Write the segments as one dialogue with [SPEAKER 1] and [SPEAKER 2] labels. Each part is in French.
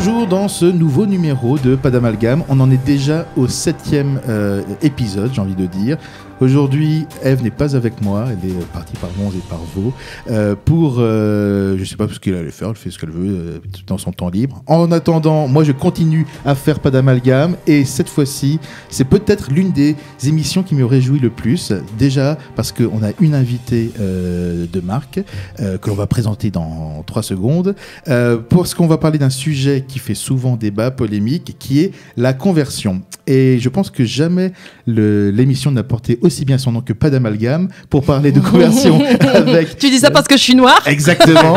[SPEAKER 1] Bonjour dans ce nouveau numéro de Pas d'amalgame. On en est déjà au 7e épisode, j'ai envie de dire. Aujourd'hui, Ève n'est pas avec moi, elle est partie par Mons et par Vaux pour, je sais pas ce qu'elle allait faire, elle fait ce qu'elle veut dans son temps libre. En attendant, moi je continue à faire Pas d'amalgame et cette fois-ci, c'est peut-être l'une des émissions qui me réjouit le plus. Déjà parce qu'on a une invitée de marque que l'on va présenter dans 3 secondes parce qu'on va parler d'un sujet qui fait souvent débat, polémique, qui est la conversion. Et je pense que jamais l'émission n'a porté aussi bien son nom que Pas d'amalgame pour parler de conversion avec...
[SPEAKER 2] Tu dis ça parce que je suis noire ?
[SPEAKER 1] Exactement.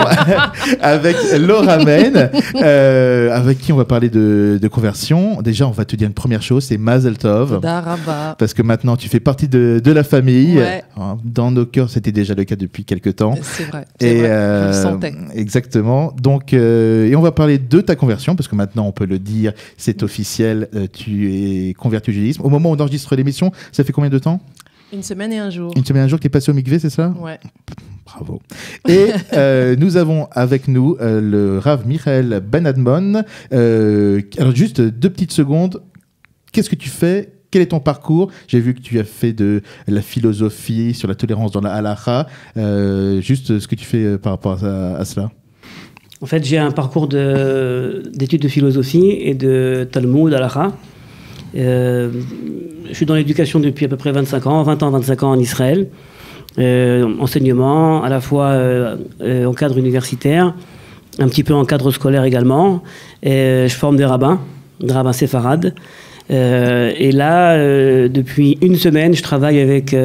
[SPEAKER 1] Avec Laura Men, avec qui on va parler de conversion. Déjà, on va te dire une première chose, c'est Mazel Tov.
[SPEAKER 2] Daraba.
[SPEAKER 1] Parce que maintenant, tu fais partie de la famille.
[SPEAKER 2] Ouais.
[SPEAKER 1] Dans nos cœurs, c'était déjà le cas depuis quelques temps.
[SPEAKER 2] C'est vrai.
[SPEAKER 1] Et
[SPEAKER 2] vrai. Je le sentais.
[SPEAKER 1] Exactement. Donc, et on va parler de ta conversion, parce que maintenant, on peut le dire, c'est officiel, tu es converti au judaïsme. Au moment où on enregistre l'émission, ça fait combien de temps ?
[SPEAKER 2] 1 semaine et 1 jour.
[SPEAKER 1] 1 semaine et 1 jour que tu es passé au mikvé, c'est ça ?
[SPEAKER 2] Ouais.
[SPEAKER 1] Bravo. Et nous avons avec nous le Rav Michael Ben-Admon. Alors, juste 2 petites secondes. Qu'est-ce que tu fais ? Quel est ton parcours ? J'ai vu que tu as fait de la philosophie sur la tolérance dans la halakha. Juste ce que tu fais par rapport à cela.
[SPEAKER 3] En fait, j'ai un parcours d'études de philosophie et de Talmud, halakha. Je suis dans l'éducation depuis à peu près 25 ans en Israël. Enseignement, à la fois en cadre universitaire, un petit peu en cadre scolaire également. Je forme des rabbins séfarades. Et là, depuis 1 semaine, je travaille avec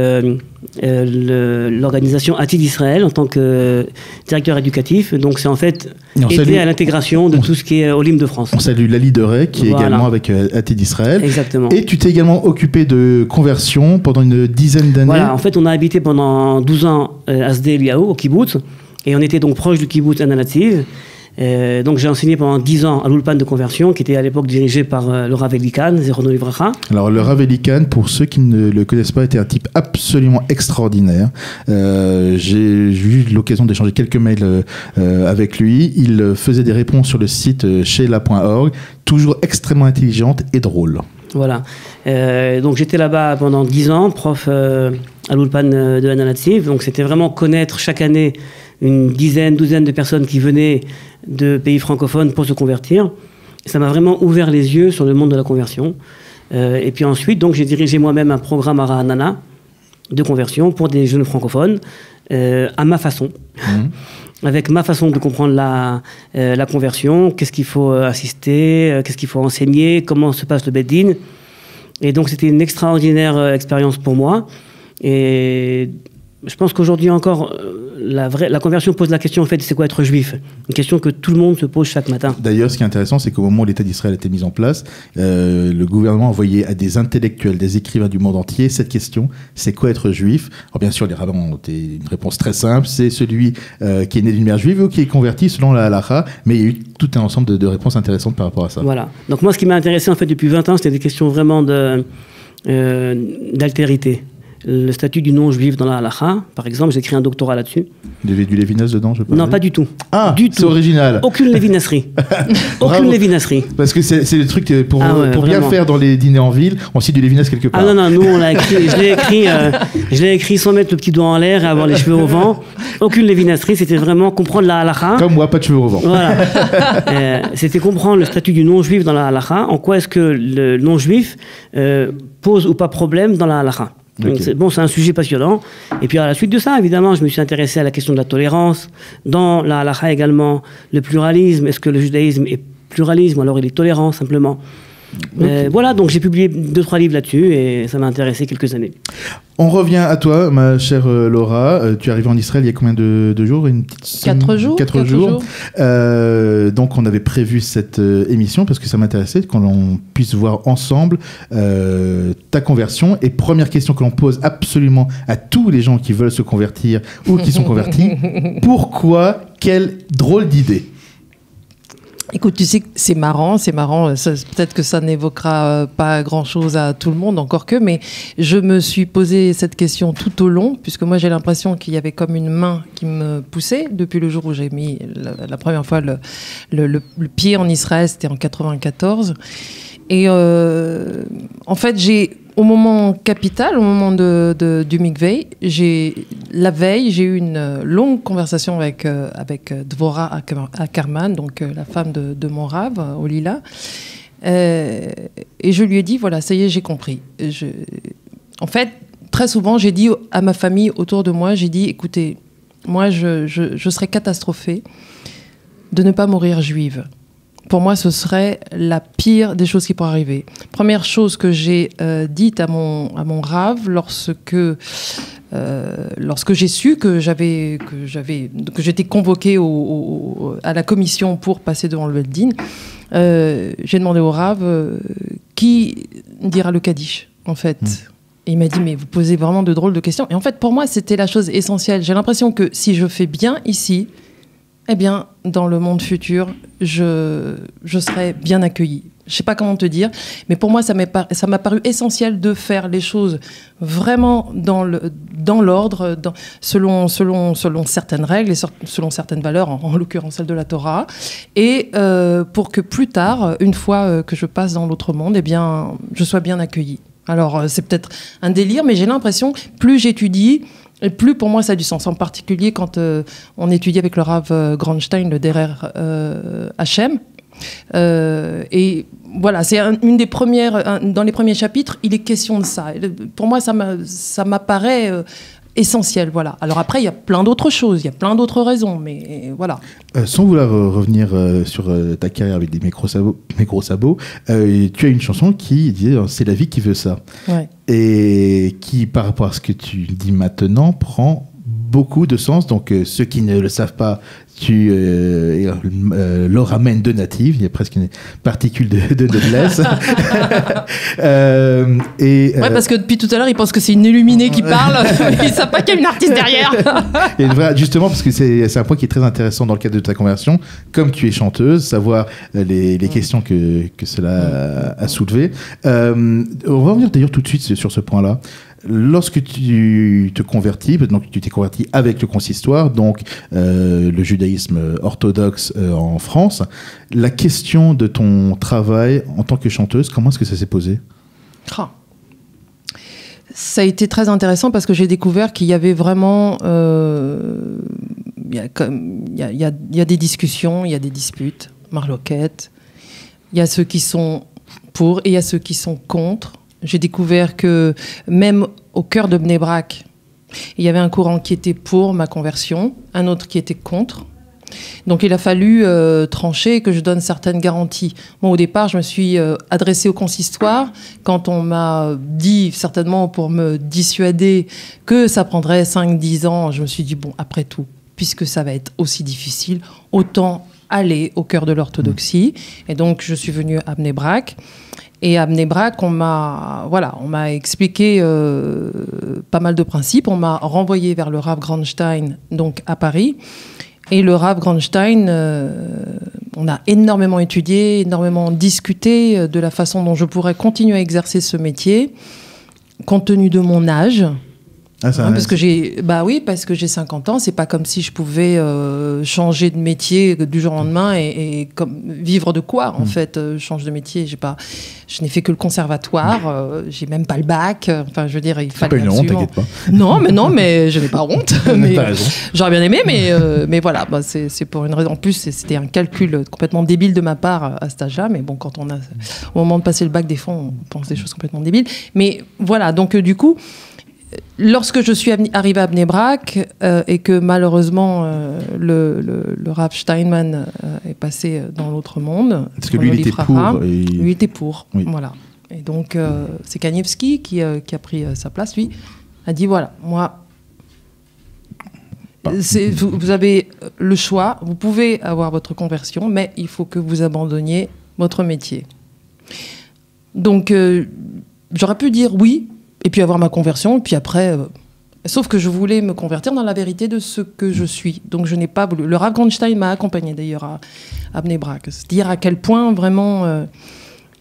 [SPEAKER 3] l'organisation Atid Israël en tant que directeur éducatif. Donc c'est en fait aider à l'intégration de tout ce qui est Olim de France.
[SPEAKER 1] On salue Lali Derey qui est également avec Atid Israël.
[SPEAKER 3] Exactement.
[SPEAKER 1] Et tu t'es également occupé de conversion pendant une dizaine d'années.
[SPEAKER 3] Voilà, en fait on a habité pendant 12 ans à Sde Eliyahu, au kibbutz, et on était donc proche du kibbutz Ananativ. Donc j'ai enseigné pendant 10 ans à l'Ulpan de conversion, qui était à l'époque dirigé par le Rav Elikan, Zerono Livracha.
[SPEAKER 1] Alors le Rav Elikan, pour ceux qui ne le connaissent pas, était un type absolument extraordinaire. J'ai eu l'occasion d'échanger quelques mails avec lui. Il faisait des réponses sur le site sheila.org, toujours extrêmement intelligente et drôle.
[SPEAKER 3] Voilà. Donc j'étais là-bas pendant 10 ans, prof à l'Ulpan de Ananativ. Donc c'était vraiment connaître chaque année une douzaine de personnes qui venaient de pays francophones pour se convertir. Ça m'a vraiment ouvert les yeux sur le monde de la conversion. Et puis ensuite, donc, j'ai dirigé moi-même un programme à Rahanana de conversion pour des jeunes francophones, à ma façon. Avec ma façon de comprendre la conversion, qu'est-ce qu'il faut assister, qu'est-ce qu'il faut enseigner, comment se passe le Beddin. Et donc c'était une extraordinaire expérience pour moi. Et je pense qu'aujourd'hui encore, la conversion pose la question, en fait, c'est quoi être juif ? Une question que tout le monde se pose chaque matin.
[SPEAKER 1] D'ailleurs, ce qui est intéressant, c'est qu'au moment où l'État d'Israël a été mis en place, le gouvernement a envoyé à des intellectuels, des écrivains du monde entier, cette question, c'est quoi être juif ? Alors bien sûr, les rabbins ont une réponse très simple, c'est celui qui est né d'une mère juive ou qui est converti selon la halakha, mais il y a eu tout un ensemble de réponses intéressantes par rapport à ça.
[SPEAKER 3] Voilà. Donc moi, ce qui m'a intéressé, en fait, depuis 20 ans, c'était des questions vraiment d'altérité. Le statut du non-juif dans la halakha, par exemple, j'ai écrit un doctorat là-dessus.
[SPEAKER 1] Il y avait du Lévinas dedans, je pense.
[SPEAKER 3] Non, pas du tout.
[SPEAKER 1] Ah,
[SPEAKER 3] du
[SPEAKER 1] c'est
[SPEAKER 3] tout.
[SPEAKER 1] original.
[SPEAKER 3] Aucune lévinasserie. Aucune lévinasserie.
[SPEAKER 1] Parce que c'est le truc pour bien faire dans les dîners en ville, on cite du Lévinas quelque part.
[SPEAKER 3] Ah non, nous on l'a écrit, je l'ai écrit sans mettre le petit doigt en l'air et avoir les cheveux au vent. Aucune lévinasserie, c'était vraiment comprendre la halakha.
[SPEAKER 1] Comme moi, pas de cheveux au vent.
[SPEAKER 3] Voilà. C'était comprendre le statut du non-juif dans la halakha, en quoi est-ce que le non-juif pose ou pas problème dans la halakha. Donc
[SPEAKER 1] Okay.
[SPEAKER 3] c'est un sujet passionnant. Et puis à la suite de ça, évidemment, je me suis intéressé à la question de la tolérance. Dans la halakha également, le pluralisme. Est-ce que le judaïsme est pluralisme ou alors il est tolérant simplement ? Okay. Voilà, donc j'ai publié 2-3 livres là-dessus et ça m'a intéressé quelques années.
[SPEAKER 1] On revient à toi, ma chère Laura. Tu es arrivée en Israël il y a combien de jours ?
[SPEAKER 2] 4 jours.
[SPEAKER 1] 4 jours. Donc on avait prévu cette émission parce que ça m'intéressait qu'on puisse voir ensemble ta conversion. Et première question que l'on pose absolument à tous les gens qui veulent se convertir ou qui sont convertis. Pourquoi ? Quelle drôle d'idée ?
[SPEAKER 2] Écoute, tu sais que c'est marrant. Peut-être que ça n'évoquera pas grand-chose à tout le monde, encore que, mais je me suis posé cette question tout au long, puisque moi j'ai l'impression qu'il y avait comme une main qui me poussait depuis le jour où j'ai mis la première fois le pied en Israël, c'était en 94. Et en fait, au moment capital, au moment du Mikveh, la veille, j'ai eu une longue conversation avec Dvorah Ackerman, donc la femme de mon Rav, au Lila. Et je lui ai dit, voilà, ça y est, j'ai compris. En fait, très souvent, j'ai dit à ma famille autour de moi, j'ai dit, écoutez, moi, je serais catastrophée de ne pas mourir juive. Pour moi, ce serait la pire des choses qui pourraient arriver. Première chose que j'ai dite à mon Rav lorsque j'ai su que j'étais convoquée à la commission pour passer devant le Beddin, j'ai demandé au Rav qui dira le Kaddish, en fait. Et il m'a dit, mais vous posez vraiment de drôles de questions. Et en fait, pour moi, c'était la chose essentielle. J'ai l'impression que si je fais bien ici, eh bien, dans le monde futur, je serai bien accueillie. Je ne sais pas comment te dire, mais pour moi, ça m'a paru essentiel de faire les choses vraiment dans l'ordre, selon certaines règles et selon certaines valeurs, en l'occurrence celle de la Torah, et pour que plus tard, une fois que je passe dans l'autre monde, eh bien, je sois bien accueillie. Alors, c'est peut-être un délire, mais j'ai l'impression, plus j'étudie, et plus pour moi ça a du sens, en particulier quand on étudie avec le Rav Grandstein, le Derer Hachem. Et voilà, c'est une des premières, dans les premiers chapitres, il est question de ça. Pour moi, ça m'apparaît essentiel, voilà. Alors après, il y a plein d'autres choses, il y a plein d'autres raisons, mais voilà.
[SPEAKER 1] Sans vouloir revenir sur ta carrière avec des micro sabots, tu as une chanson qui dit « C'est la vie qui veut ça
[SPEAKER 2] ouais. ».
[SPEAKER 1] Et qui, par rapport à ce que tu dis maintenant, prend beaucoup de sens. Donc, ceux qui ne le savent pas, tu leur ramènes de native. Il y a presque une particule de noblesse.
[SPEAKER 2] Parce que depuis tout à l'heure, ils pensent que c'est une illuminée qui parle. Ils ne savent pas qu'il y a une artiste derrière.
[SPEAKER 1] Justement, parce que c'est un point qui est très intéressant dans le cadre de ta conversion. Comme tu es chanteuse, savoir les questions que cela a soulevées. On va revenir d'ailleurs tout de suite sur ce point-là. Lorsque tu te convertis, donc tu t'es converti avec le consistoire, donc le judaïsme orthodoxe en France, la question de ton travail en tant que chanteuse, comment est-ce que ça s'est posé ?
[SPEAKER 2] Ça a été très intéressant parce que j'ai découvert qu'il y avait vraiment... Il y a des discussions, il y a des disputes, marloquettes. Il y a ceux qui sont pour et il y a ceux qui sont contre. J'ai découvert que même au cœur de Bnei Brak, il y avait un courant qui était pour ma conversion, un autre qui était contre. Donc il a fallu trancher et que je donne certaines garanties. Moi, au départ, je me suis adressée au consistoire quand on m'a dit, certainement pour me dissuader, que ça prendrait 5-10 ans. Je me suis dit, bon, après tout, puisque ça va être aussi difficile, autant aller au cœur de l'orthodoxie. Et donc, je suis venue à Bnei Brak. Et à Bnei Brak, on m'a expliqué pas mal de principes. On m'a renvoyé vers le Rav Grandstein, donc à Paris. Et le Rav Grandstein, on a énormément étudié, énormément discuté de la façon dont je pourrais continuer à exercer ce métier, compte tenu de mon âge. Parce que j'ai 50 ans, c'est pas comme si je pouvais changer de métier du jour au lendemain et vivre de quoi en fait, change de métier, je n'ai fait que le conservatoire, j'ai même pas le bac, enfin je veux dire, il fallait
[SPEAKER 1] pas une honte, t'inquiète pas.
[SPEAKER 2] Non, mais je n'ai pas honte, mais
[SPEAKER 1] t'as raison.
[SPEAKER 2] J'aurais bien aimé, mais voilà, c'est pour une raison. En plus, c'était un calcul complètement débile de ma part à cet âge-là, mais bon, quand au moment de passer le bac, des fois, on pense des choses complètement débiles. Mais voilà, donc du coup, lorsque je suis arrivée à Bnei Brak et que malheureusement le Rav Steinman est passé dans l'autre monde,
[SPEAKER 1] parce que lui il était pour.
[SPEAKER 2] Lui était pour,
[SPEAKER 1] oui.
[SPEAKER 2] Voilà. Et donc c'est Kanievski qui a pris sa place. Lui a dit voilà, moi, vous avez le choix, vous pouvez avoir votre conversion, mais il faut que vous abandonniez votre métier. Donc j'aurais pu dire oui. Et puis avoir ma conversion, et puis après, Sauf que je voulais me convertir dans la vérité de ce que je suis. Donc je n'ai pas voulu. Le Rav Goldstein m'a accompagné d'ailleurs à Bnei Brak. C'est-à-dire à quel point vraiment...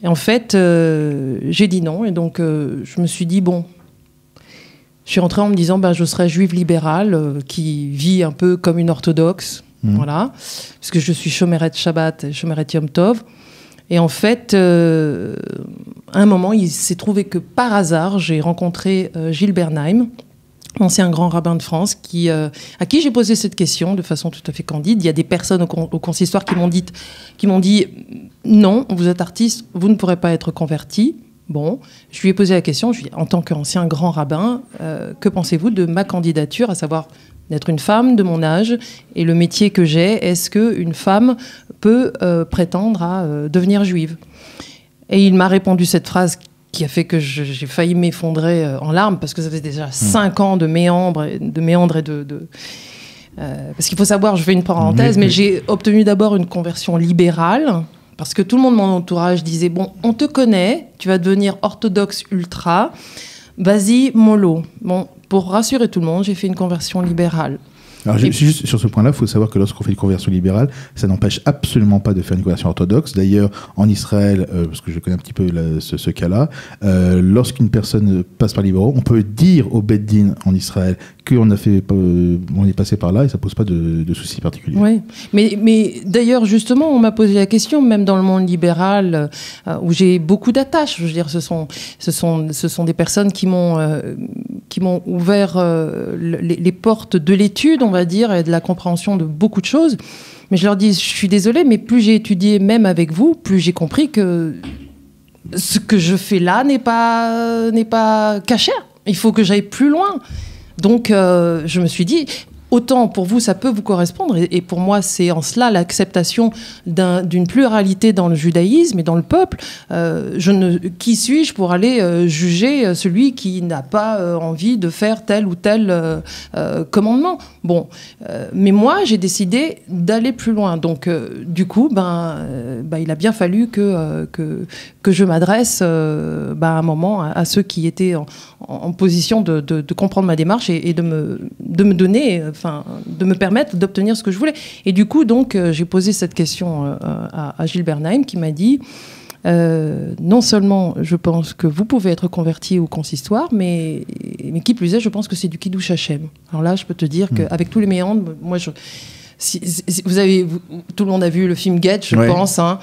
[SPEAKER 2] Et en fait, j'ai dit non. Et donc je me suis dit, bon... Je suis rentrée en me disant, je serai juive libérale qui vit un peu comme une orthodoxe. Voilà. Parce que je suis Shomeret Shabbat et Shomeret Yom Tov. Et en fait, à un moment, il s'est trouvé que par hasard, j'ai rencontré Gilles Bernheim, ancien grand rabbin de France, à qui j'ai posé cette question de façon tout à fait candide. Il y a des personnes au consistoire qui m'ont dit non, vous êtes artiste, vous ne pourrez pas être converti. Bon, je lui ai posé la question, je lui ai dit, en tant qu'ancien grand rabbin, que pensez-vous de ma candidature, à savoir d'être une femme de mon âge et le métier que j'ai, est-ce qu'une femme peut prétendre à devenir juive? Et il m'a répondu cette phrase qui a fait que j'ai failli m'effondrer en larmes, parce que ça faisait déjà 5 ans de méandre et de... parce qu'il faut savoir, je fais une parenthèse, mais j'ai obtenu d'abord une conversion libérale, parce que tout le monde de mon entourage disait, bon, on te connaît, tu vas devenir orthodoxe ultra, vas-y, mollo. Bon, pour rassurer tout le monde, j'ai fait une conversion libérale.
[SPEAKER 1] Alors, juste sur ce point-là, il faut savoir que lorsqu'on fait une conversion libérale, ça n'empêche absolument pas de faire une conversion orthodoxe. D'ailleurs, en Israël, parce que je connais un petit peu ce cas-là, lorsqu'une personne passe par libéraux, on peut dire au Beit Din en Israël qu'on est passé par là et ça ne pose pas de soucis particuliers.
[SPEAKER 2] Oui, mais d'ailleurs, justement, on m'a posé la question, même dans le monde libéral, où j'ai beaucoup d'attaches. Je veux dire, ce sont des personnes qui m'ont ouvert les portes de l'étude, on va dire, et de la compréhension de beaucoup de choses. Mais je leur dis, je suis désolée, mais plus j'ai étudié, même avec vous, plus j'ai compris que ce que je fais là n'est pas cachère. Il faut que j'aille plus loin. Donc, je me suis dit, autant pour vous, ça peut vous correspondre, et pour moi, c'est en cela l'acceptation d'une pluralité dans le judaïsme et dans le peuple. Qui suis-je pour aller juger celui qui n'a pas envie de faire tel ou tel commandement? Bon, mais moi, j'ai décidé d'aller plus loin. Donc, du coup, il a bien fallu que je m'adresse à un moment à ceux qui étaient en position de comprendre ma démarche et de me donner... de me permettre d'obtenir ce que je voulais. Et du coup, donc, j'ai posé cette question à Gilles Bernheim, qui m'a dit, non seulement je pense que vous pouvez être converti au consistoire, mais qui plus est, je pense que c'est du Kiddush Hashem. Alors là, je peux te dire qu'avec tous les méandres, moi, tout le monde a vu le film Get, je pense, hein.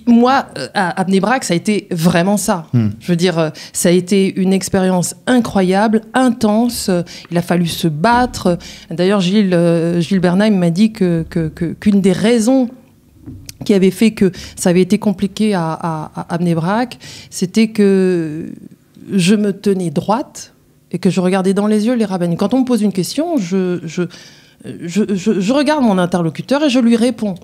[SPEAKER 2] Moi, à Bnei Brak, ça a été vraiment ça. Je veux dire, ça a été une expérience incroyable, intense. Il a fallu se battre. D'ailleurs, Gilles Bernheim m'a dit qu'une des raisons qui avait fait que ça avait été compliqué à Bnei Brak, c'était que je me tenais droite et que je regardais dans les yeux les rabbins. Quand on me pose une question, je regarde mon interlocuteur et je lui réponds.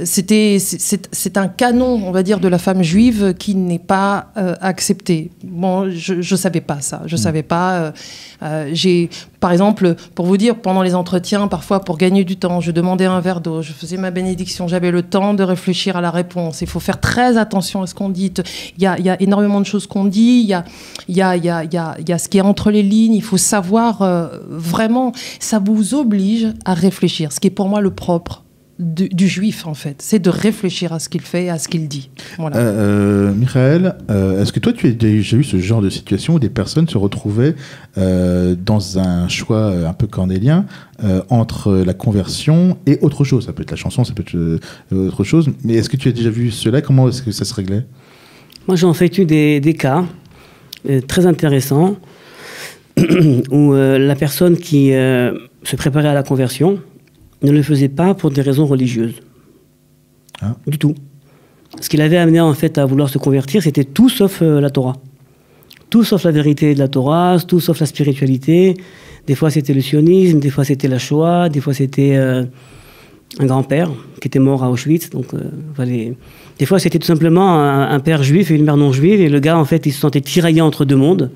[SPEAKER 2] C'est un canon, on va dire, de la femme juive qui n'est pas accepté. Bon, je savais pas ça. Je savais pas. Par exemple, pour vous dire, pendant les entretiens, parfois pour gagner du temps, je demandais un verre d'eau, je faisais ma bénédiction, j'avais le temps de réfléchir à la réponse. Il faut faire très attention à ce qu'on dit. Il y a énormément de choses qu'on dit. Il y a ce qui est entre les lignes. Il faut savoir vraiment. Ça vous oblige à réfléchir. Ce qui est pour moi le propre du juif, en fait, c'est de réfléchir à ce qu'il fait, à ce qu'il dit. Voilà.
[SPEAKER 1] Michael, est-ce que toi, tu as déjà eu ce genre de situation où des personnes se retrouvaient dans un choix un peu cornélien entre la conversion et autre chose? Ça peut être la chanson, ça peut être autre chose, mais est-ce que tu as déjà vu cela? Comment est-ce que ça se réglait?
[SPEAKER 3] Moi, j'ai en fait eu des cas très intéressants où la personne qui se préparait à la conversion ne le faisait pas pour des raisons religieuses. Du tout. Ce qui l'avait amené en fait à vouloir se convertir, c'était tout sauf la Torah. Tout sauf la vérité de la Torah, tout sauf la spiritualité. Des fois c'était le sionisme, des fois c'était la Shoah, des fois c'était un grand-père qui était mort à Auschwitz. Donc, des fois c'était tout simplement un père juif et une mère non juive, et le gars en fait il se sentait tiraillé entre deux mondes.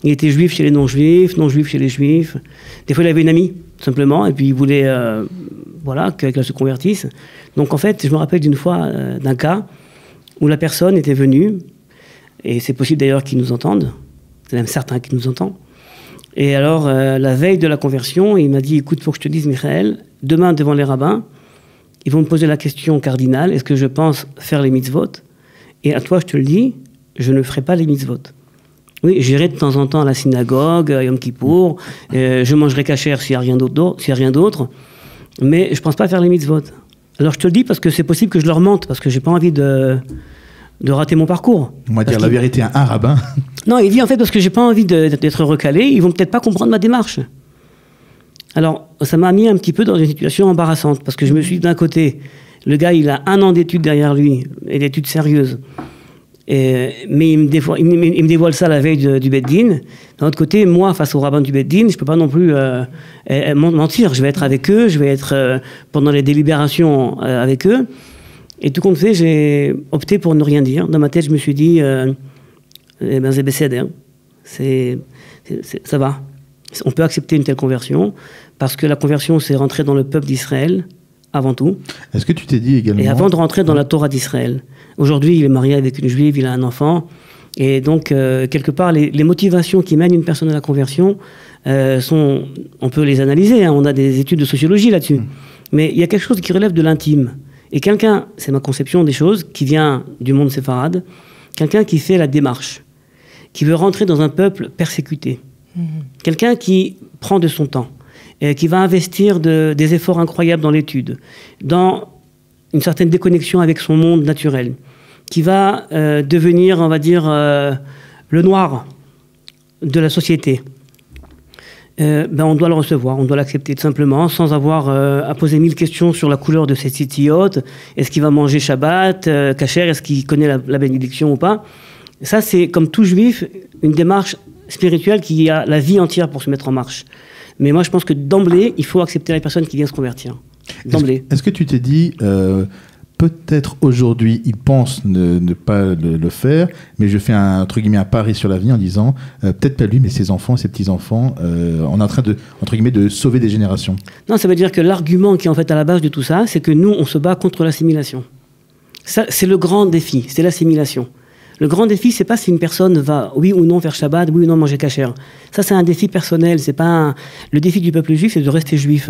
[SPEAKER 3] Il était juif chez les non-juifs, non-juif chez les juifs. Des fois, il avait une amie, tout simplement, et puis il voulait qu'elle se convertisse. Donc, en fait, je me rappelle d'une fois, d'un cas, où la personne était venue, et c'est possible d'ailleurs qu'ils nous entendent, c'est même certain qu'ils nous entendent, Et alors, la veille de la conversion, il m'a dit, écoute, il faut que je te dise, Michael, demain, devant les rabbins, ils vont me poser la question cardinale, est-ce que je pense faire les mitzvot? Et à toi, je te le dis, je ne ferai pas les mitzvot. Oui, j'irai de temps en temps à la synagogue, à Yom Kippour, je mangerai kasher s'il n'y a rien d'autre, mais je ne pense pas faire les mitzvot. Alors je te le dis parce que c'est possible que je leur mente, parce que je n'ai pas envie de rater mon parcours.
[SPEAKER 1] On va dire la vérité à un rabbin. Non,
[SPEAKER 3] il dit en fait parce que j'ai pas envie d'être recalé, ils vont peut-être pas comprendre ma démarche. Alors, ça m'a mis un petit peu dans une situation embarrassante, parce que je me suis dit, d'un côté, le gars, il a 1 an d'études derrière lui, et d'études sérieuses, mais il me dévoile ça la veille du Beddin. D'un autre côté, moi, face au rabbin du Beddin, je peux pas non plus mentir. Je vais être avec eux, je vais être pendant les délibérations avec eux. Et tout compte fait, j'ai opté pour ne rien dire. Dans ma tête, je me suis dit, c'est bécédé, hein. Ça va. On peut accepter une telle conversion, parce que la conversion, c'est rentrer dans le peuple d'Israël, avant tout.
[SPEAKER 1] Est-ce que tu t'es dit également...
[SPEAKER 3] Et avant de rentrer dans la Torah d'Israël. Aujourd'hui, il est marié avec une juive, il a un enfant. Et donc, quelque part, les motivations qui mènent une personne à la conversion on peut les analyser, hein, on a des études de sociologie là-dessus. Mais il y a quelque chose qui relève de l'intime. Et quelqu'un, c'est ma conception des choses, qui vient du monde séfarade, quelqu'un qui fait la démarche, qui veut rentrer dans un peuple persécuté. Quelqu'un qui prend de son temps, qui va investir des efforts incroyables dans l'étude, dans une certaine déconnexion avec son monde naturel, qui va devenir, on va dire, le noir de la société. On doit le recevoir, on doit l'accepter tout simplement, sans avoir à poser 1000 questions sur la couleur de ses titiotes. Est-ce qu'il va manger Shabbat, kasher, est-ce qu'il connaît la bénédiction ou pas? Ça, c'est, comme tout juif, une démarche spirituelle qui a la vie entière pour se mettre en marche. Mais moi, je pense que d'emblée, il faut accepter la personne qui vient se convertir. D'emblée.
[SPEAKER 1] Est-ce que tu t'es dit, peut-être aujourd'hui, il pense ne pas le faire, mais je fais entre guillemets, un pari sur l'avenir en disant, peut-être pas lui, mais ses enfants, ses petits-enfants, on est en train entre guillemets, de sauver des générations.
[SPEAKER 3] Non, ça veut dire que l'argument qui est en fait à la base de tout ça, c'est que nous, on se bat contre l'assimilation. Ça, c'est le grand défi, c'est l'assimilation. Le grand défi, c'est pas si une personne va, oui ou non, faire Shabbat, oui ou non, manger kasher. Ça, c'est un défi personnel. C'est pas Le défi du peuple juif, c'est de rester juif.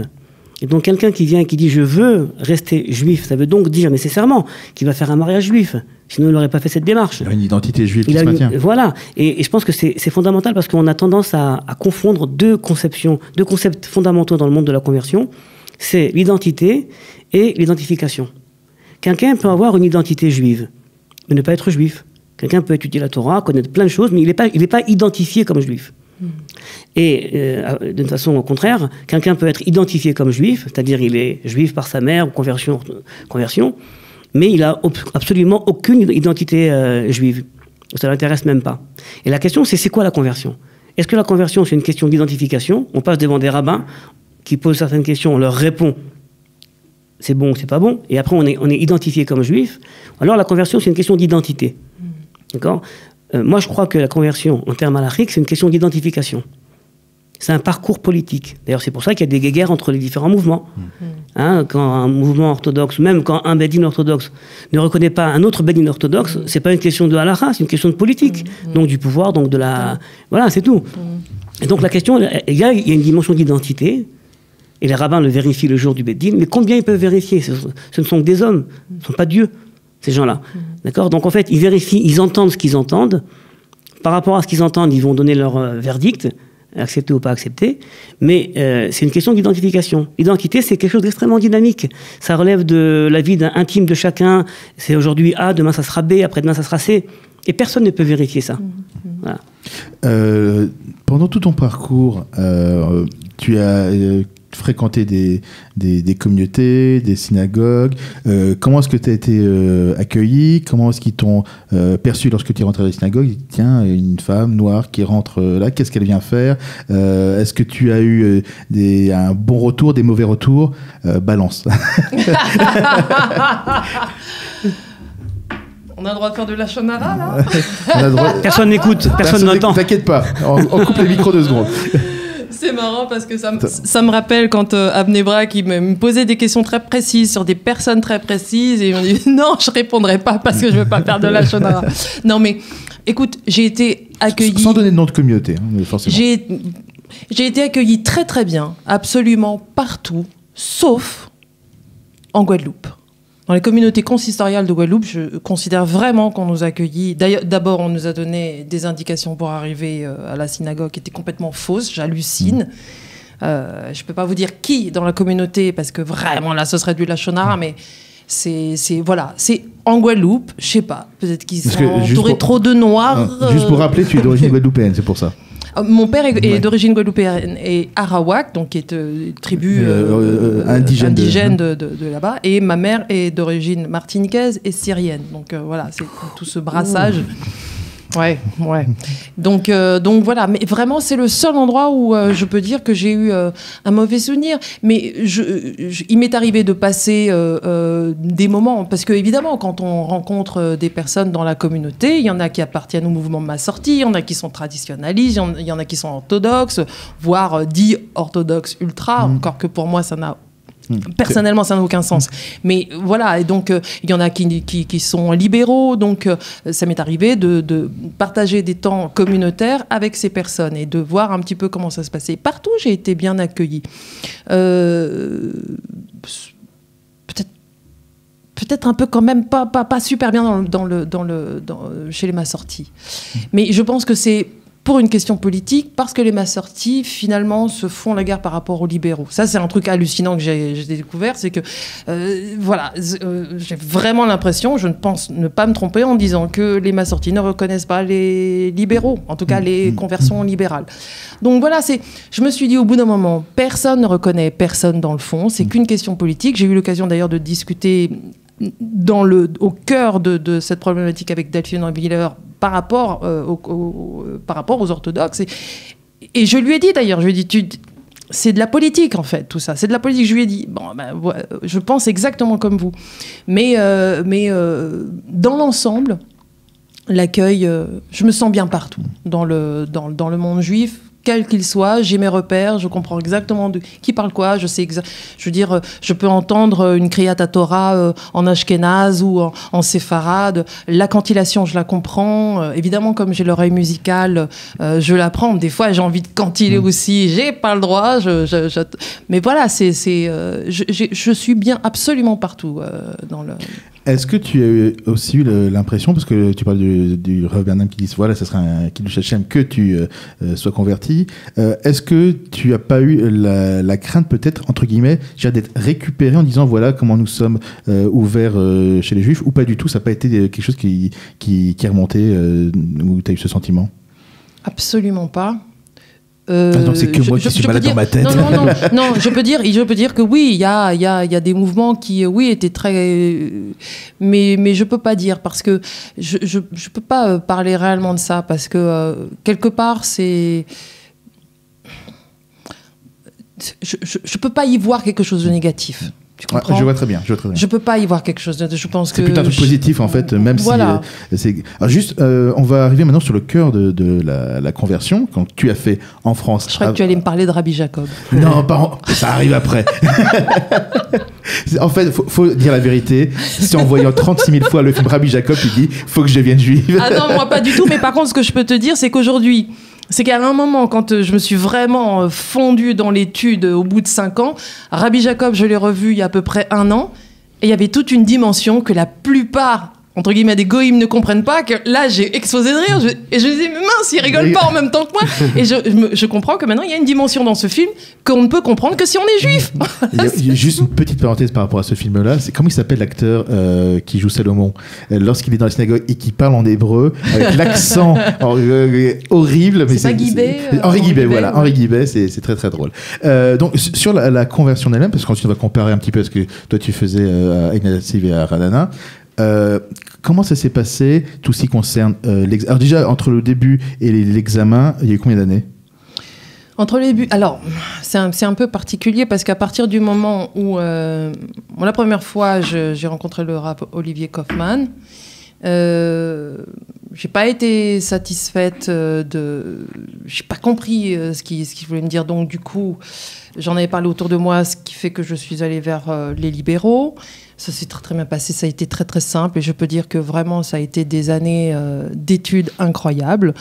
[SPEAKER 3] Et donc, quelqu'un qui vient et qui dit « je veux rester juif », ça veut donc dire nécessairement qu'il va faire un mariage juif. Sinon, il n'aurait pas fait cette démarche.
[SPEAKER 1] Il a une identité juive qui se maintient.
[SPEAKER 3] Voilà. Et je pense que c'est fondamental parce qu'on a tendance à confondre deux concepts fondamentaux dans le monde de la conversion. C'est l'identité et l'identification. Quelqu'un peut avoir une identité juive, mais ne pas être juif. Quelqu'un peut étudier la Torah, connaître plein de choses, mais il n'est pas identifié comme juif. Et d'une façon au contraire, quelqu'un peut être identifié comme juif, c'est-à-dire il est juif par sa mère ou conversion, mais il n'a absolument aucune identité juive. Ça ne l'intéresse même pas. Et la question, c'est quoi la conversion? Est-ce que la conversion, c'est une question d'identification? On passe devant des rabbins qui posent certaines questions, on leur répond c'est bon ou c'est pas bon, et après on est identifié comme juif. Alors la conversion, c'est une question d'identité. D'accord? Moi, je crois que la conversion, en termes halachiques, c'est une question d'identification. C'est un parcours politique. D'ailleurs, c'est pour ça qu'il y a des guéguerres entre les différents mouvements. Hein, quand un mouvement orthodoxe, même quand un Beddin orthodoxe ne reconnaît pas un autre Beddin orthodoxe, c'est pas une question de halakha, c'est une question de politique. Donc du pouvoir, donc de la... Voilà, c'est tout. Et donc la question, il y a une dimension d'identité, et les rabbins le vérifient le jour du Beddin, mais combien ils peuvent vérifier? Ce ne sont que des hommes, ce ne sont pas Dieu, ces gens-là. D'accord? Donc en fait, ils vérifient, ils entendent ce qu'ils entendent. Par rapport à ce qu'ils entendent, ils vont donner leur verdict, accepter ou pas accepter. Mais c'est une question d'identification. L'identité, c'est quelque chose d'extrêmement dynamique. Ça relève de la vie intime de chacun. C'est aujourd'hui A, demain ça sera B, après-demain ça sera C. Et personne ne peut vérifier ça. Voilà.
[SPEAKER 1] Pendant tout ton parcours, tu as fréquenté des communautés, des synagogues. Comment est-ce que tu as été accueilli? Comment est-ce qu'ils t'ont perçu lorsque tu es rentré à la synagogue? Tiens, une femme noire qui rentre là, qu'est-ce qu'elle vient faire? Est-ce que tu as eu un bon retour, des mauvais retours? Balance.
[SPEAKER 2] On a le droit de faire de la shonara, là?
[SPEAKER 3] Personne n'écoute, personne n'entend.
[SPEAKER 1] T'inquiète pas, on coupe les micros 2 secondes.
[SPEAKER 2] C'est marrant parce que ça me rappelle quand à Bnei Brak, il me posait des questions très précises sur des personnes très précises et on dit non, je répondrai pas parce que je veux pas faire de la shonara. Non mais écoute, j'ai été accueillie...
[SPEAKER 1] Sans donner de nom de communauté, hein, forcément.
[SPEAKER 2] J'ai été accueillie très très bien, absolument partout, sauf en Guadeloupe. Dans les communautés consistoriales de Guadeloupe, je considère vraiment qu'on nous a accueillis. D'ailleurs, d'abord, on nous a donné des indications pour arriver à la synagogue qui étaient complètement fausses. J'hallucine. Je ne peux pas vous dire qui dans la communauté, parce que vraiment, là, ce serait du lachonara, mais c'est en Guadeloupe, je ne sais pas. Peut-être qu'ils sont entourés trop de noirs.
[SPEAKER 1] Juste pour rappeler, tu es d'origine guadeloupéenne, c'est pour ça.
[SPEAKER 2] Mon père est d'origine guadeloupéenne et Arawak, donc qui est une tribu indigène de là-bas, et ma mère est d'origine martiniquaise et syrienne. Donc voilà, c'est tout ce brassage. Ouais. Donc voilà, mais vraiment c'est le seul endroit où je peux dire que j'ai eu un mauvais souvenir. Mais il m'est arrivé de passer des moments, parce que évidemment quand on rencontre des personnes dans la communauté, il y en a qui appartiennent au mouvement de ma sortie, il y en a qui sont traditionnalistes, il y en a qui sont orthodoxes, voire dits orthodoxes ultra, encore que pour moi ça n'a personnellement, ça n'a aucun sens. Mais voilà, et donc il y en a qui sont libéraux, donc ça m'est arrivé de partager des temps communautaires avec ces personnes et de voir un petit peu comment ça se passait. Partout, j'ai été bien accueillie. Peut-être un peu quand même pas super bien chez les massortis. Mais je pense que c'est pour une question politique, parce que les massortis, finalement, se font la guerre par rapport aux libéraux. Ça, c'est un truc hallucinant que j'ai découvert, c'est que, j'ai vraiment l'impression, je ne pense ne pas me tromper en disant que les massortis ne reconnaissent pas les libéraux, en tout cas les conversions libérales. Donc voilà, je me suis dit au bout d'un moment, personne ne reconnaît personne dans le fond, c'est qu'une question politique. J'ai eu l'occasion d'ailleurs de discuter au cœur de cette problématique avec Delphine Willer par rapport aux orthodoxes. Et je lui ai dit d'ailleurs, c'est de la politique en fait, tout ça. C'est de la politique. Je lui ai dit, je pense exactement comme vous. Mais dans l'ensemble, l'accueil, je me sens bien partout. Dans le monde juif, quel qu'il soit, j'ai mes repères, je comprends exactement qui parle quoi, je veux dire, je peux entendre une Kriyat Torah en ashkénaze ou en séfarade, la cantillation, je la comprends, évidemment, comme j'ai l'oreille musicale, je l'apprends, des fois j'ai envie de cantiler aussi, j'ai pas le droit, mais voilà, je suis bien absolument partout dans le...
[SPEAKER 1] Est-ce que tu as aussi eu l'impression, parce que tu parles du Rav Bernam qui dit voilà, ça sera un Kiddush Hashem que tu sois converti, est-ce que tu n'as pas eu la crainte peut-être, entre guillemets, d'être récupéré en disant voilà comment nous sommes ouverts chez les Juifs, ou pas du tout, ça n'a pas été quelque chose qui est remonté, où tu as eu ce sentiment?
[SPEAKER 2] Absolument pas.
[SPEAKER 1] Donc c'est que moi qui suis malade dans ma tête.
[SPEAKER 2] Non, je peux dire que oui, il y a des mouvements qui étaient très, mais je peux pas dire parce que je peux pas parler réellement de ça parce que quelque part je peux pas y voir quelque chose de négatif. Tu comprends ?
[SPEAKER 1] Ouais, je vois très bien.
[SPEAKER 2] Je peux pas y voir quelque chose de. Je pense
[SPEAKER 1] c'est plutôt un truc positif en fait, même
[SPEAKER 2] voilà.
[SPEAKER 1] Si. Alors juste, on va arriver maintenant sur le cœur de la conversion quand tu as fait en France.
[SPEAKER 2] Je crois que tu allais me parler de Rabbi Jacob.
[SPEAKER 1] Non, ça arrive après. En fait, faut dire la vérité. Si en voyant 36 000 fois le film Rabbi Jacob, tu dis, faut que je devienne juive.
[SPEAKER 2] Ah non, moi pas du tout. Mais par contre, ce que je peux te dire, c'est qu'aujourd'hui. C'est qu'à un moment, quand je me suis vraiment fondue dans l'étude au bout de 5 ans, Rabbi Jacob, je l'ai revu il y a à peu près 1 an, et il y avait toute une dimension que la plupart, entre guillemets, des goïms ne comprennent pas, que là, j'ai explosé de rire, et je me disais, mais mince, ils rigolent pas en même temps que moi. Et je comprends que maintenant, il y a une dimension dans ce film qu'on ne peut comprendre que si on est juif.
[SPEAKER 1] Il y a juste une petite parenthèse par rapport à ce film-là, c'est comment il s'appelle l'acteur qui joue Salomon, lorsqu'il est dans la synagogue et qui parle en hébreu, avec l'accent horrible. Mais
[SPEAKER 2] c'est pas Guibet
[SPEAKER 1] Henri Guibet, voilà. Henri Guibet, c'est très très drôle. Donc, sur la conversion d'elle-même, parce qu'ensuite on va comparer un petit peu à ce que toi tu faisais à Ignativ et à Radana, comment ça s'est passé, tout ce qui concerne l'examen? Alors déjà, entre le début et l'examen, il y a eu combien d'années?
[SPEAKER 2] Entre les buts, alors c'est un peu particulier parce qu'à partir du moment où la première fois j'ai rencontré le Rav Olivier Kaufmann, j'ai pas été satisfaite j'ai pas compris ce qu'il voulait me dire, donc du coup j'en avais parlé autour de moi, ce qui fait que je suis allée vers les libéraux. Ça s'est très, très bien passé, ça a été très, très simple. Et je peux dire que vraiment, ça a été des années d'études incroyables.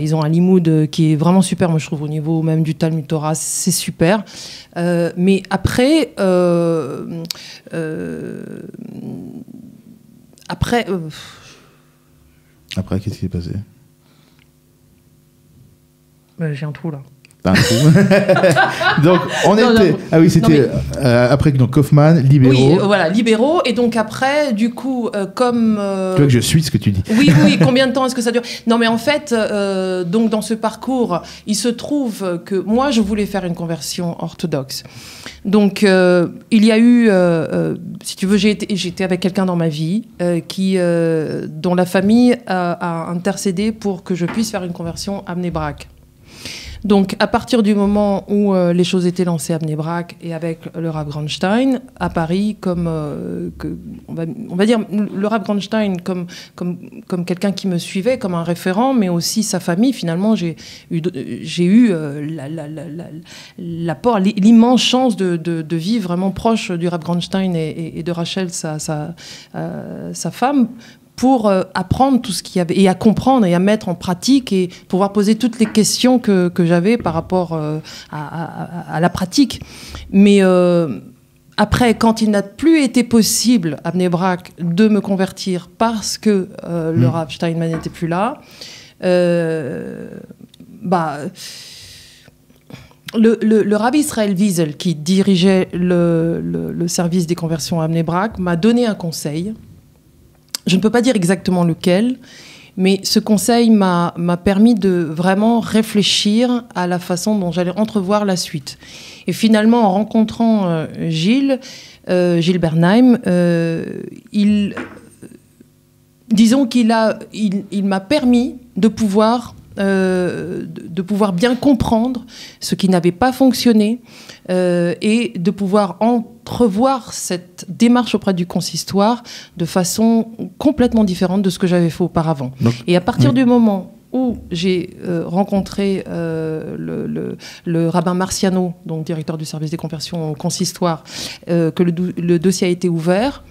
[SPEAKER 2] Ils ont un limoud qui est vraiment super, moi je trouve, au niveau même du Talmud Torah, c'est super. Mais après... Après,
[SPEAKER 1] qu'est-ce qui s'est passé?
[SPEAKER 2] J'ai un trou là.
[SPEAKER 1] T'as un trou. Donc, Ah oui, c'était après donc Kaufmann, libéraux.
[SPEAKER 2] Oui, voilà, libéraux. Et donc après, du coup, comme...
[SPEAKER 1] Tu vois que je suis ce que tu dis.
[SPEAKER 2] Oui, combien de temps est-ce que ça dure? Non, mais en fait, donc dans ce parcours, il se trouve que moi, je voulais faire une conversion orthodoxe. Donc, il y a eu, si tu veux, j'étais avec quelqu'un dans ma vie dont la famille a intercédé pour que je puisse faire une conversion à Bnei Brak. Donc, à partir du moment où les choses étaient lancées à Bnei Brak et avec le Rav Grandstein, à Paris, on va dire le Rav Grandstein comme quelqu'un qui me suivait, comme un référent, mais aussi sa famille, finalement, j'ai eu l'apport, l'immense chance de vivre vraiment proche du Rav Grandstein et de Rachel, sa femme, pour apprendre tout ce qu'il y avait et à comprendre et à mettre en pratique et pouvoir poser toutes les questions que j'avais par rapport à la pratique. Mais après, quand il n'a plus été possible à Bnei Brak de me convertir parce que le Rav Steinman n'était plus là, le Rav Israël Wiesel, qui dirigeait le service des conversions à Bnei Brak, m'a donné un conseil. Je ne peux pas dire exactement lequel, mais ce conseil m'a permis de vraiment réfléchir à la façon dont j'allais entrevoir la suite. Et finalement, en rencontrant Gilles Bernheim, disons qu'il m'a permis de pouvoir bien comprendre ce qui n'avait pas fonctionné et de pouvoir entrevoir cette démarche auprès du consistoire de façon complètement différente de ce que j'avais fait auparavant. Donc, et à partir du moment où j'ai rencontré le rabbin Marciano, donc directeur du service des conversions au consistoire, que le dossier a été ouvert.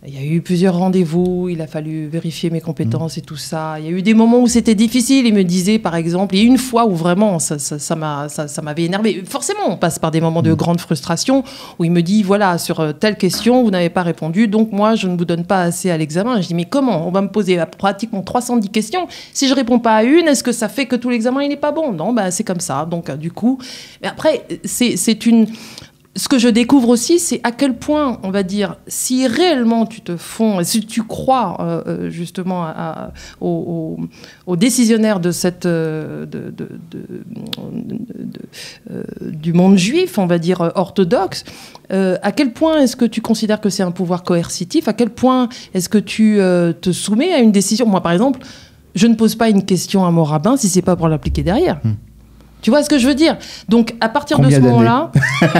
[SPEAKER 2] Il y a eu plusieurs rendez-vous, il a fallu vérifier mes compétences et tout ça. Il y a eu des moments où c'était difficile. Il me disait, par exemple, il y a une fois où vraiment ça m'avait énervé. Forcément, on passe par des moments de grande frustration où il me dit, voilà, sur telle question, vous n'avez pas répondu, donc moi, je ne vous donne pas assez à l'examen. Et je dis, mais comment? On va me poser pratiquement 310 questions. Si je réponds pas à une, est-ce que ça fait que tout l'examen, il n'est pas bon? Non, c'est comme ça. Donc, du coup, mais après, ce que je découvre aussi, c'est à quel point, on va dire, si réellement tu te fonds, si tu crois justement aux décisionnaires de du monde juif, on va dire orthodoxe, à quel point est-ce que tu considères que c'est un pouvoir coercitif? À quel point est-ce que tu te soumets à une décision? Moi, par exemple, je ne pose pas une question à mon rabbin si c'est pas pour l'appliquer derrière. Tu vois ce que je veux dire? Donc, à partir de ce moment-là...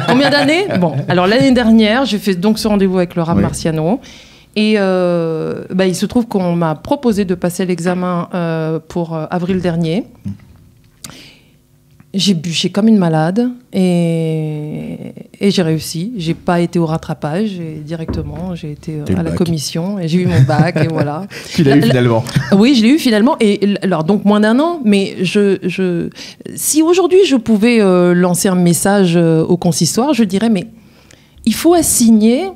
[SPEAKER 2] Combien d'années? Bon, alors l'année dernière, j'ai fait donc ce rendez-vous avec le Rav Marciano. Et il se trouve qu'on m'a proposé de passer l'examen pour avril dernier. J'ai bûché comme une malade et j'ai réussi. J'ai pas été au rattrapage directement. J'ai été à la commission et j'ai eu mon bac et voilà.
[SPEAKER 1] Tu l'as eu finalement?
[SPEAKER 2] Oui, je l'ai eu finalement. Et alors donc moins d'un an, mais si aujourd'hui je pouvais lancer un message au consistoire, je dirais mais il faut assigner.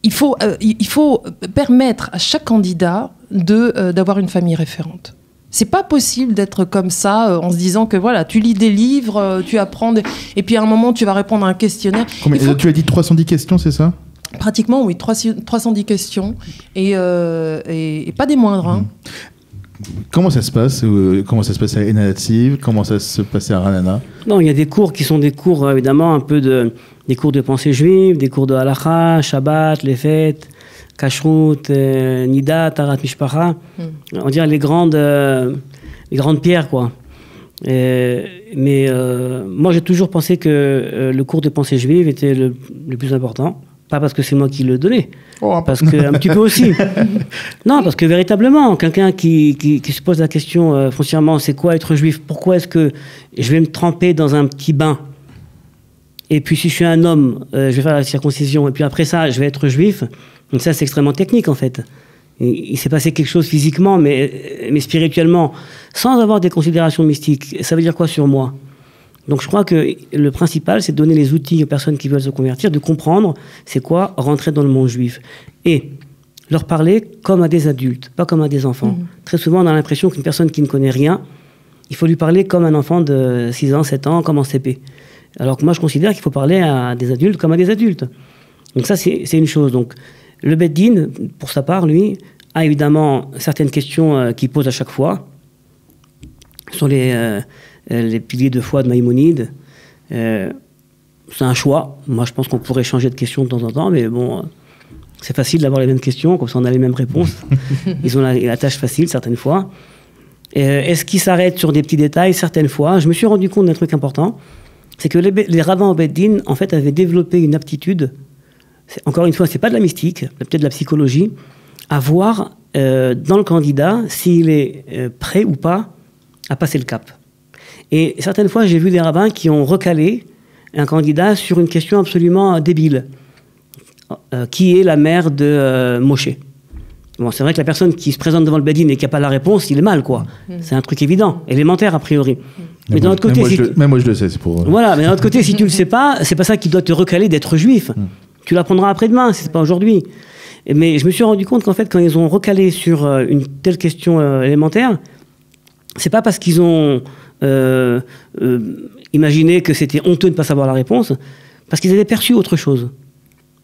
[SPEAKER 2] Il faut permettre à chaque candidat d'avoir une famille référente. C'est pas possible d'être comme ça en se disant que voilà, tu lis des livres, tu apprends, et puis à un moment tu vas répondre à un questionnaire.
[SPEAKER 1] Tu as dit 310 questions, c'est ça?
[SPEAKER 2] Pratiquement, oui, 310 questions, et pas des moindres. Hein.
[SPEAKER 1] Comment ça se passe? Comment ça se passe à Ena Hatziv? Comment ça se passait à Ranana?
[SPEAKER 3] Non, il y a des cours qui sont des cours, évidemment, un peu des cours de pensée juive, des cours de halakha, Shabbat, les fêtes, Kashrut, Nida, Tarat Mishpacha. On dirait les grandes pierres, quoi. Mais moi, j'ai toujours pensé que le cours de pensée juive était le plus important. Pas parce que c'est moi qui le donnais, parce que un petit peu aussi. Non, parce que véritablement, quelqu'un qui se pose la question foncièrement, c'est quoi être juif? Pourquoi est-ce que je vais me tremper dans un petit bain? Et puis si je suis un homme, je vais faire la circoncision, et puis après ça, je vais être juif. Donc ça, c'est extrêmement technique en fait. Il s'est passé quelque chose physiquement, mais spirituellement, sans avoir des considérations mystiques. Ça veut dire quoi sur moi? Donc je crois que le principal, c'est de donner les outils aux personnes qui veulent se convertir, de comprendre c'est quoi rentrer dans le monde juif. Et leur parler comme à des adultes, pas comme à des enfants. Très souvent, on a l'impression qu'une personne qui ne connaît rien, il faut lui parler comme un enfant de 6 ans, 7 ans, comme en CP. Alors que moi, je considère qu'il faut parler à des adultes comme à des adultes. Donc ça, c'est une chose. Donc le Beth Din, pour sa part, lui, a évidemment certaines questions qu'il pose à chaque fois sur les piliers de foi de Maïmonide. C'est un choix. Moi, je pense qu'on pourrait changer de question de temps en temps, mais bon, c'est facile d'avoir les mêmes questions, comme ça on a les mêmes réponses. Ils ont la tâche facile, certaines fois. Est-ce qu'ils s'arrêtent sur des petits détails? Certaines fois. Je me suis rendu compte d'un truc important, c'est que les rabbins au Beth Din, en fait, avaient développé une aptitude, encore une fois, c'est pas de la mystique, peut-être de la psychologie, à voir dans le candidat s'il est prêt ou pas à passer le cap. Et certaines fois, j'ai vu des rabbins qui ont recalé un candidat sur une question absolument débile. Qui est la mère de Moshe? Bon, c'est vrai que la personne qui se présente devant le Beth Din et qui n'a pas la réponse, il est mal, quoi. C'est un truc évident, élémentaire, a priori. Mais d'un autre côté...
[SPEAKER 1] Même moi, je le sais, c'est pour...
[SPEAKER 3] Voilà, mais d'un autre côté, si tu ne le sais pas, c'est pas ça qui doit te recaler d'être juif. Tu l'apprendras après-demain, si c'est pas aujourd'hui. Mais je me suis rendu compte qu'en fait, quand ils ont recalé sur une telle question élémentaire, c'est pas parce qu'ils ont imaginé que c'était honteux de ne pas savoir la réponse, parce qu'ils avaient perçu autre chose.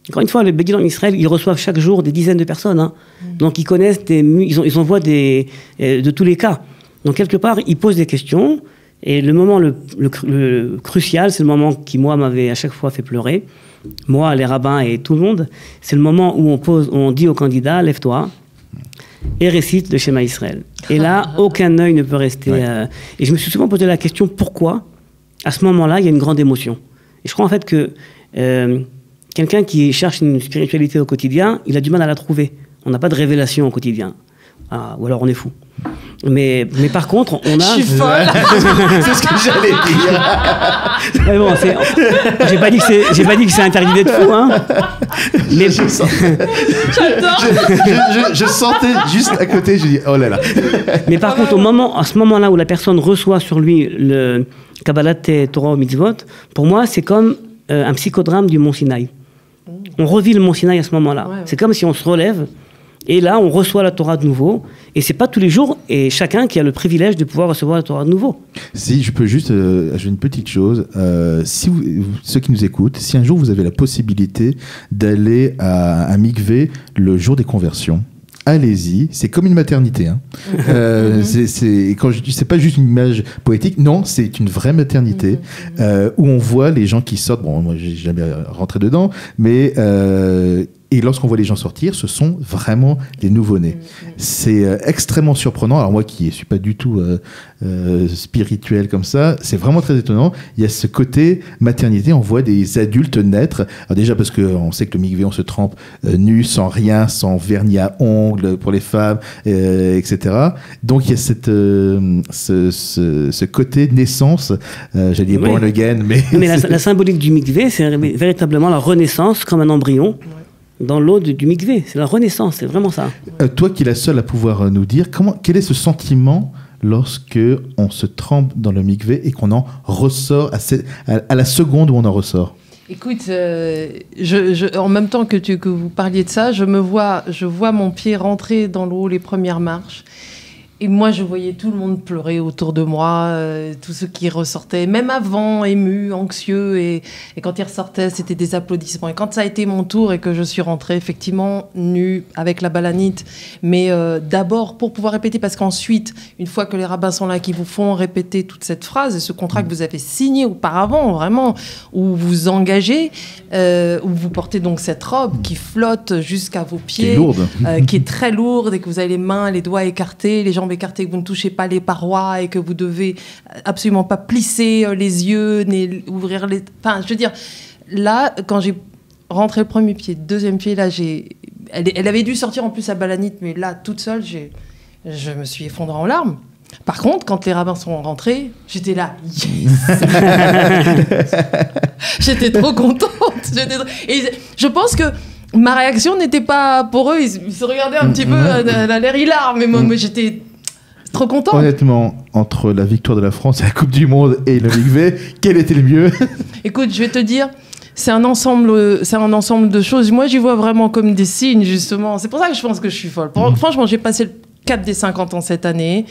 [SPEAKER 3] Encore une fois, le Beth Din en Israël, ils reçoivent chaque jour des dizaines de personnes. Hein. Donc ils connaissent, ils envoient de tous les cas. Donc quelque part, ils posent des questions. Et le moment le crucial, c'est le moment qui, moi, m'avait à chaque fois fait pleurer. Moi, les rabbins et tout le monde, c'est le moment où on dit au candidat, lève-toi et récite le schéma Israël. Et là, aucun œil ne peut rester. Ouais. Et je me suis souvent posé la question, pourquoi, à ce moment-là, il y a une grande émotion. Et je crois en fait que quelqu'un qui cherche une spiritualité au quotidien, il a du mal à la trouver. On n'a pas de révélation au quotidien. Ah, ou alors on est fou. Mais par contre, on a...
[SPEAKER 2] Je suis folle.
[SPEAKER 1] C'est ce que j'allais dire.
[SPEAKER 3] Mais bon, j'ai pas dit que c'est interdit d'être fou, hein. Mais
[SPEAKER 2] J'adore.
[SPEAKER 1] Je sentais juste à côté, je dis oh là là.
[SPEAKER 3] Mais par contre, à ce moment-là où la personne reçoit sur lui le Kabbalat Torah Mitzvot, pour moi, c'est comme un psychodrame du Mont Sinaï. On revit le Mont Sinaï à ce moment-là. Ouais. C'est comme si on se relève. Et là, on reçoit la Torah de nouveau. Et c'est pas tous les jours, et chacun qui a le privilège de pouvoir recevoir la Torah de nouveau.
[SPEAKER 1] Si je peux juste ajouter une petite chose, si ceux qui nous écoutent, si un jour vous avez la possibilité d'aller à un mikvé le jour des conversions, allez-y, c'est comme une maternité. Hein. Quand je dis, c'est pas juste une image poétique, non, c'est une vraie maternité où on voit les gens qui sortent. Bon, moi, j'ai jamais rentré dedans, mais et lorsqu'on voit les gens sortir, ce sont vraiment des nouveau-nés. C'est extrêmement surprenant. Alors moi, qui ne suis pas du tout spirituel comme ça, c'est vraiment très étonnant. Il y a ce côté maternité. On voit des adultes naître. Alors déjà parce qu'on sait que le mikvé, on se trempe nu, sans rien, sans vernis à ongles pour les femmes, etc. Donc il y a ce côté naissance. J'allais dire born again, mais
[SPEAKER 3] la symbolique du mikvé, c'est véritablement la renaissance comme un embryon. Dans l'eau du mikvé, c'est la renaissance, c'est vraiment ça.
[SPEAKER 1] Toi qui es la seule à pouvoir nous dire, quel est ce sentiment lorsque on se trempe dans le mikvé et qu'on en ressort à la seconde où on en ressort?
[SPEAKER 2] Écoute, en même temps que vous parliez de ça, je vois mon pied rentrer dans l'eau, les premières marches. Et moi, je voyais tout le monde pleurer autour de moi, tous ceux qui ressortaient, même avant, émus, anxieux. Et quand ils ressortaient, c'était des applaudissements. Et quand ça a été mon tour et que je suis rentrée, effectivement, nue, avec la balanite, mais d'abord pour pouvoir répéter, parce qu'ensuite, une fois que les rabbins sont là, qui vous font répéter toute cette phrase, et ce contrat que vous avez signé auparavant, vraiment, où vous engagez, où vous portez donc cette robe qui flotte jusqu'à vos pieds.
[SPEAKER 1] Qui est lourde.
[SPEAKER 2] Qui est très lourde, et que vous avez les mains, les doigts écartés, les jambes écartées, que vous ne touchez pas les parois et que vous devez absolument pas plisser les yeux, ni ouvrir les... Enfin, je veux dire, là, quand j'ai rentré le premier pied, deuxième pied, là, elle avait dû sortir en plus à Balanite, mais là, toute seule, je me suis effondrée en larmes. Par contre, quand les rabbins sont rentrés, j'étais là, yes. J'étais trop contente. Et je pense que ma réaction n'était pas pour eux, ils se regardaient un petit peu, elle a l'air hilar, mais moi j'étais trop contente.
[SPEAKER 1] Honnêtement, entre la victoire de la France et la Coupe du Monde et le Ligue V, quel était le mieux?
[SPEAKER 2] Écoute, je vais te dire, c'est un ensemble de choses. Moi, j'y vois vraiment comme des signes, justement. C'est pour ça que je pense que je suis folle. Franchement, j'ai passé le cap des 50 ans cette année.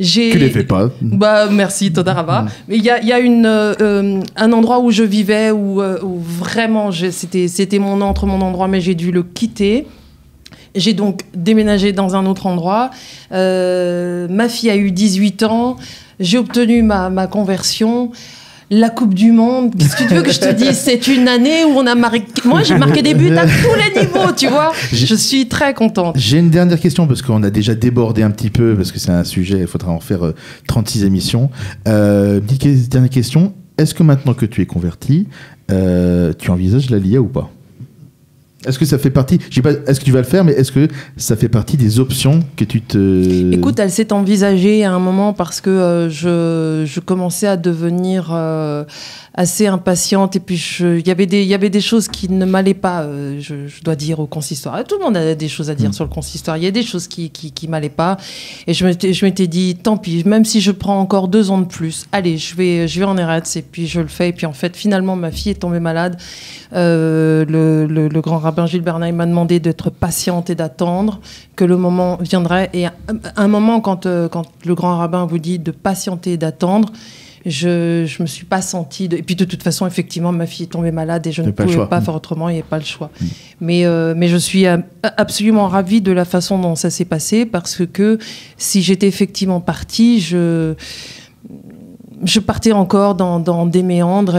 [SPEAKER 1] Tu les fais pas.
[SPEAKER 2] Bah, merci, Toda Rabba. Mais il y a un endroit où je vivais, où vraiment, c'était mon endroit, mais j'ai dû le quitter. J'ai donc déménagé dans un autre endroit. Ma fille a eu 18 ans. J'ai obtenu ma conversion. La Coupe du Monde, qu'est-ce que tu veux que je te dise? C'est une année où on a marqué... Moi, j'ai marqué des buts à tous les niveaux, tu vois. Je suis très contente.
[SPEAKER 1] J'ai une dernière question, parce qu'on a déjà débordé un petit peu, parce que c'est un sujet, il faudra en faire 36 émissions. Dernière question, est-ce que maintenant que tu es converti, tu envisages la LIA ou pas? Est-ce que ça fait partie, je sais pas, est-ce que tu vas le faire, mais est-ce que ça fait partie des options que tu te...
[SPEAKER 2] Écoute, elle s'est envisagée à un moment parce que je commençais à devenir assez impatiente et puis il y avait des choses qui ne m'allaient pas, je dois dire, au consistoire. Tout le monde a des choses à dire sur le consistoire. Il y a des choses qui m'allaient pas et je m'étais dit, tant pis, même si je prends encore 2 ans de plus, allez, je vais en Eretz et puis je le fais. Et puis en fait, finalement, ma fille est tombée malade. Le grand rabbin Gilles Bernay m'a demandé d'être patiente et d'attendre que le moment viendrait. Et à un moment, quand le grand rabbin vous dit de patienter et d'attendre, je me suis pas sentie... Et puis de toute façon, effectivement, ma fille est tombée malade et je ne pouvais pas faire autrement, il n'y avait pas le choix. Mais je suis absolument ravie de la façon dont ça s'est passé parce que si j'étais effectivement partie, je partais encore dans des méandres.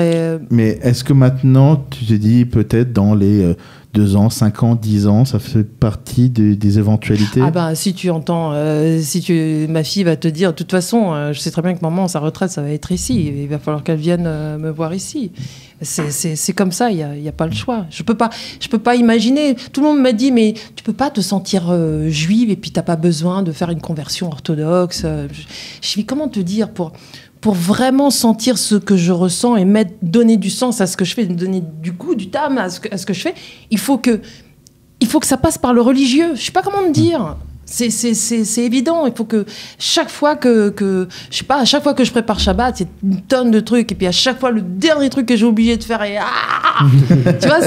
[SPEAKER 1] Mais est-ce que maintenant, tu te dis peut-être dans les 2 ans, 5 ans, 10 ans, ça fait partie des éventualités?
[SPEAKER 2] Ah ben, si tu entends, ma fille va te dire, de toute façon, je sais très bien que maman, sa retraite, ça va être ici. Il va falloir qu'elle vienne me voir ici. C'est comme ça, il y a pas le choix. Je peux pas imaginer. Tout le monde m'a dit, mais tu peux pas te sentir juive et puis t'as pas besoin de faire une conversion orthodoxe. Je dis, comment te dire pour vraiment sentir ce que je ressens et donner du sens à ce que je fais, donner du goût, du tam à ce que je fais, il faut que ça passe par le religieux. Je sais pas comment te dire. C'est évident. Il faut que chaque fois que je sais pas, à chaque fois que je prépare Shabbat, c'est une tonne de trucs. Et puis à chaque fois, le dernier truc que j'ai oublié de faire est tu vois,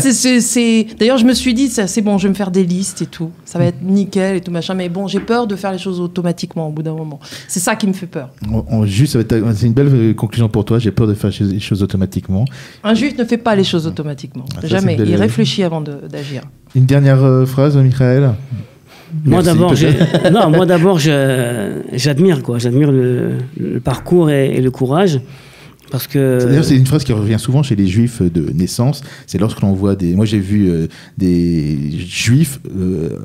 [SPEAKER 2] D'ailleurs, je me suis dit, c'est bon, je vais me faire des listes et tout. Ça va être nickel et tout machin. Mais bon, j'ai peur de faire les choses automatiquement au bout d'un moment. C'est ça qui me fait peur.
[SPEAKER 1] C'est une belle conclusion pour toi. J'ai peur de faire les choses automatiquement.
[SPEAKER 2] Un juif ne fait pas les choses automatiquement. Jamais. Il réfléchit avant d'agir.
[SPEAKER 1] Une dernière phrase, Michael?
[SPEAKER 3] Moi d'abord, j'admire le parcours et le courage, parce que.
[SPEAKER 1] D'ailleurs, c'est une phrase qui revient souvent chez les juifs de naissance. C'est lorsque l'on voit moi, j'ai vu des juifs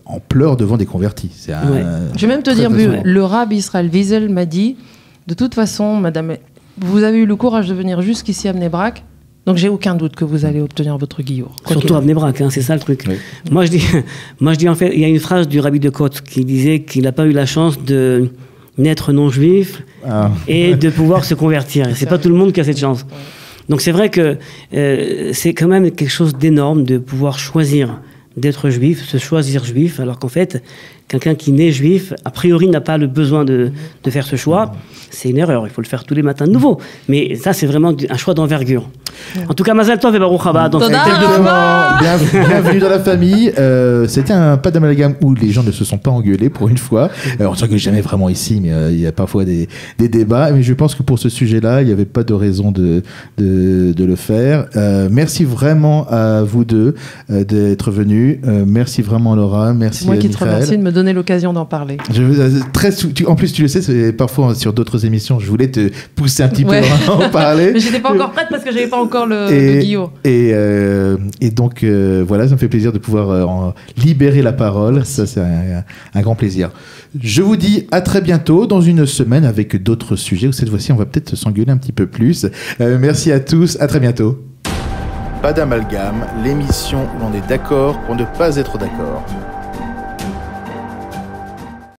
[SPEAKER 1] en pleurs devant des convertis.
[SPEAKER 2] Je vais même te dire, le Rav Israël Wiesel m'a dit, de toute façon, madame, vous avez eu le courage de venir jusqu'ici à Bnei Brak. Donc j'ai aucun doute que vous allez obtenir votre guillour.
[SPEAKER 3] Surtout à Bnei Brak, c'est ça le truc. Oui. Moi je dis en fait, il y a une phrase du Rabbi de Côte qui disait qu'il n'a pas eu la chance de naître non-juif et de pouvoir se convertir. Et c'est pas tout le monde qui a cette chance. Donc c'est vrai que c'est quand même quelque chose d'énorme de pouvoir choisir d'être juif, se choisir juif, alors qu'en fait, quelqu'un qui naît juif, a priori, n'a pas le besoin de faire ce choix. C'est une erreur, il faut le faire tous les matins de nouveau. Mais ça, c'est vraiment un choix d'envergure. En tout cas, Mazal Tov et Baruch Haba.
[SPEAKER 1] Bienvenue dans la famille. C'était un pas d'amalgame où les gens ne se sont pas engueulés pour une fois. On ne s'engueule jamais vraiment ici, mais il y a parfois des débats. Mais je pense que pour ce sujet-là, il n'y avait pas de raison de le faire. Merci vraiment à vous deux d'être venus. Merci vraiment Laura. Merci.
[SPEAKER 2] C'est moi qui te remercie de me donner l'occasion d'en parler.
[SPEAKER 1] En plus, tu le sais, parfois sur d'autres émissions, je voulais te pousser un petit peu à en parler.
[SPEAKER 2] Mais j'étais pas encore prête parce que j'avais pas encore le guillot.
[SPEAKER 1] Et donc voilà, ça me fait plaisir de pouvoir libérer la parole. Ça, c'est un grand plaisir. Je vous dis à très bientôt dans une semaine avec d'autres sujets où cette fois-ci on va peut-être s'engueuler un petit peu plus. Merci à tous, à très bientôt. Pas d'amalgame, l'émission où l'on est d'accord pour ne pas être d'accord.